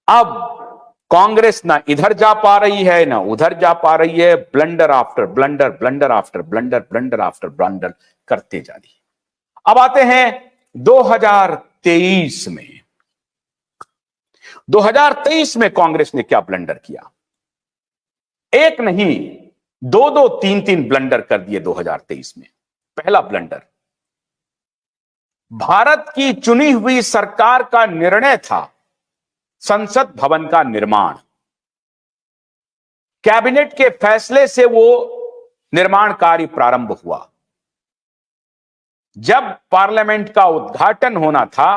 अब कांग्रेस ना इधर जा पा रही है ना उधर जा पा रही है, blunder after blunder, blunder after blunder, blunder after blunder करते जा रही है। अब आते हैं 2023 में। 2023 में कांग्रेस ने क्या ब्लंडर किया? एक नहीं, दो दो तीन तीन ब्लंडर कर दिए 2023 में। पहला ब्लंडर, भारत की चुनी हुई सरकार का निर्णय था संसद भवन का निर्माण। कैबिनेट के फैसले से वो निर्माण कार्य प्रारंभ हुआ। जब पार्लियामेंट का उद्घाटन होना था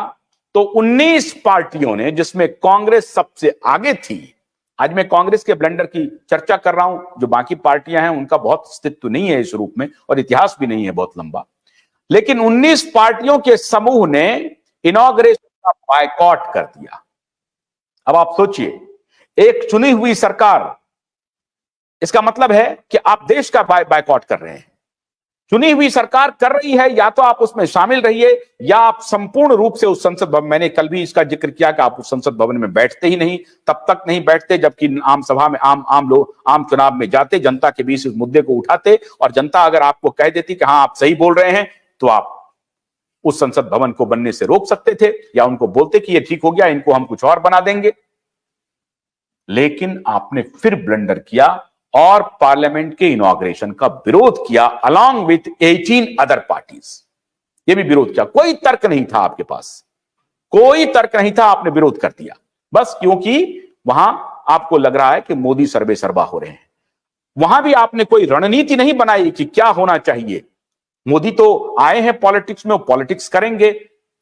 तो 19 पार्टियों ने, जिसमें कांग्रेस सबसे आगे थी, आज मैं कांग्रेस के ब्लंडर की चर्चा कर रहा हूं, जो बाकी पार्टियां हैं उनका बहुत अस्तित्व नहीं है इस रूप में और इतिहास भी नहीं है बहुत लंबा, लेकिन 19 पार्टियों के समूह ने इनॉग्रेशन का बायकॉट कर दिया। अब आप सोचिए, एक चुनी हुई सरकार, इसका मतलब है कि आप देश का बायकॉट कर रहे हैं। चुनी हुई सरकार कर रही है, या तो आप उसमें शामिल रहिए या आप संपूर्ण रूप से उस संसद भवन, मैंने कल भी इसका जिक्र किया कि आप उस संसद भवन में बैठते ही नहीं, तब तक नहीं बैठते जबकि आम सभा में आम लोग आम चुनाव में जाते, जनता के बीच इस मुद्दे को उठाते और जनता अगर आपको कह देती कि हाँ आप सही बोल रहे हैं तो आप उस संसद भवन को बनने से रोक सकते थे या उनको बोलते कि ये ठीक हो गया, इनको हम कुछ और बना देंगे। लेकिन आपने फिर ब्लंडर किया और पार्लियामेंट के इनॉग्रेशन का विरोध किया अलॉन्ग विथ 18 अदर पार्टीज। ये भी विरोध किया, कोई तर्क नहीं था आपके पास, कोई तर्क नहीं था, आपने विरोध कर दिया बस क्योंकि वहां आपको लग रहा है कि मोदी सर्वे सर्वा हो रहे हैं। वहां भी आपने कोई रणनीति नहीं बनाई कि क्या होना चाहिए। मोदी तो आए हैं पॉलिटिक्स में, पॉलिटिक्स करेंगे,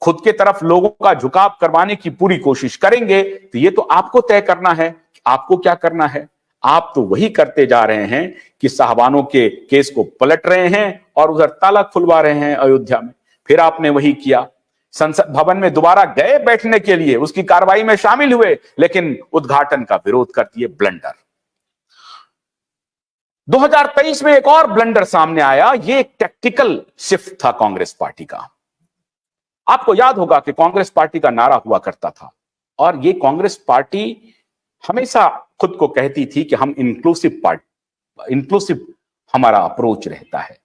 खुद के तरफ लोगों का झुकाव करवाने की पूरी कोशिश करेंगे, तो ये तो आपको तय करना है आपको क्या करना है। आप तो वही करते जा रहे हैं कि साहबानों के केस को पलट रहे हैं और उधर ताला खुलवा रहे हैं अयोध्या में। फिर आपने वही किया, संसद भवन में दोबारा गए बैठने के लिए, उसकी कार्रवाई में शामिल हुए, लेकिन उद्घाटन का विरोध कर दिए, ब्लंडर। 2023 में एक और ब्लंडर सामने आया, ये एक टैक्टिकल शिफ्ट था कांग्रेस पार्टी का। आपको याद होगा कि कांग्रेस पार्टी का नारा हुआ करता था, और ये कांग्रेस पार्टी हमेशा खुद को कहती थी कि हम इंक्लूसिव पार्टी, इंक्लूसिव हमारा अप्रोच रहता है,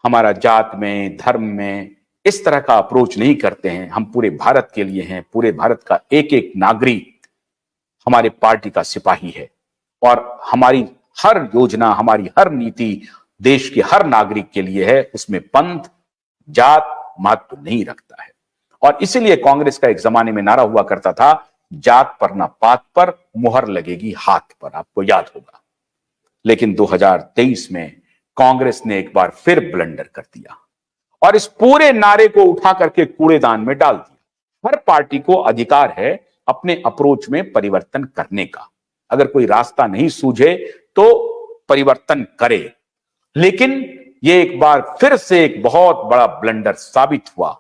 हमारा जात में धर्म में इस तरह का अप्रोच नहीं करते हैं, हम पूरे भारत के लिए हैं, पूरे भारत का एक एक नागरिक हमारे पार्टी का सिपाही है और हमारी हर योजना, हमारी हर नीति देश के हर नागरिक के लिए है, उसमें पंथ जात महत्व नहीं रखता है। और इसीलिए कांग्रेस का एक जमाने में नारा हुआ करता था, जात पर ना पात पर, मुहर लगेगी हाथ पर, आपको याद होगा। लेकिन 2023 में कांग्रेस ने एक बार फिर ब्लंडर कर दिया और इस पूरे नारे को उठा करके कूड़ेदान में डाल दिया। हर पार्टी को अधिकार है अपने अप्रोच में परिवर्तन करने का, अगर कोई रास्ता नहीं सूझे तो परिवर्तन करे। लेकिन यह एक बार फिर से एक बहुत बड़ा ब्लंडर साबित हुआ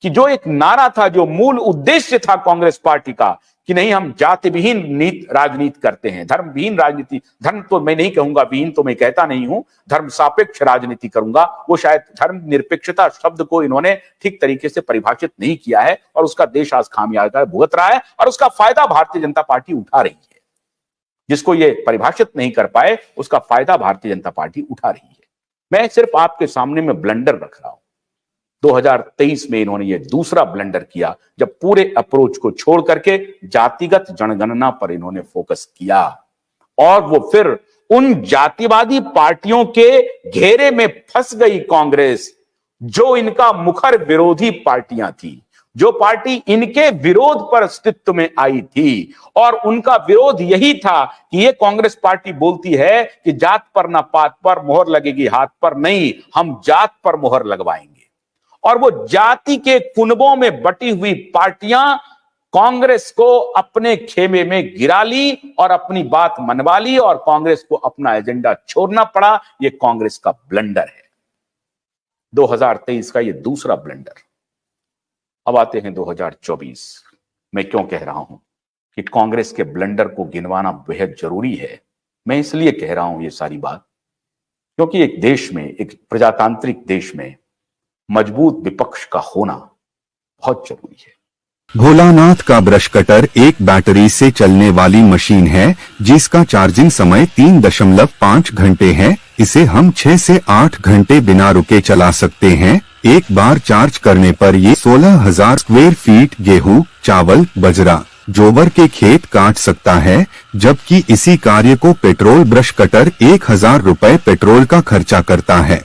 कि जो एक नारा था, जो मूल उद्देश्य था कांग्रेस पार्टी का कि नहीं हम जाति विहीन राजनीति करते हैं, धर्म विहीन राजनीति, धर्म तो मैं नहीं कहूंगा, विहीन तो मैं कहता नहीं हूं, धर्म सापेक्ष राजनीति करूंगा, वो शायद धर्म निरपेक्षता शब्द को इन्होंने ठीक तरीके से परिभाषित नहीं किया है और उसका देश आज खामियाजा भुगत रहा है और उसका फायदा भारतीय जनता पार्टी उठा रही है। जिसको ये परिभाषित नहीं कर पाए उसका फायदा भारतीय जनता पार्टी उठा रही है। मैं सिर्फ आपके सामने में ब्लंडर रख रहा हूं। 2023 में इन्होंने ये दूसरा ब्लंडर किया जब पूरे अप्रोच को छोड़ करके जातिगत जनगणना पर इन्होंने फोकस किया और वो फिर उन जातिवादी पार्टियों के घेरे में फंस गई कांग्रेस, जो इनका मुखर विरोधी पार्टियां थी, जो पार्टी इनके विरोध पर अस्तित्व में आई थी। और उनका विरोध यही था कि ये कांग्रेस पार्टी बोलती है कि जात पर ना पात पर मुहर लगेगी हाथ पर, नहीं, हम जात पर मुहर लगवाएंगे। और वो जाति के कुनबों में बटी हुई पार्टियां कांग्रेस को अपने खेमे में गिरा ली और अपनी बात मनवा ली और कांग्रेस को अपना एजेंडा छोड़ना पड़ा। ये कांग्रेस का ब्लंडर है, 2023 का ये दूसरा ब्लंडर। अब आते हैं 2024। मैं क्यों कह रहा हूं कि कांग्रेस के ब्लंडर को गिनवाना बेहद जरूरी है? मैं इसलिए कह रहा हूं ये सारी बात क्योंकि एक देश में, एक प्रजातांत्रिक देश में मजबूत विपक्ष का होना बहुत जरूरी है। भोलानाथ का ब्रश कटर एक बैटरी से चलने वाली मशीन है जिसका चार्जिंग समय 3.5 घंटे है। इसे हम 6 से 8 घंटे बिना रुके चला सकते हैं। एक बार चार्ज करने पर ये 16,000 स्क्वायर फीट गेहूं, चावल, बजरा, जोबर के खेत काट सकता है, जबकि इसी कार्य को पेट्रोल ब्रश कटर 1,000 रुपए पेट्रोल का खर्चा करता है।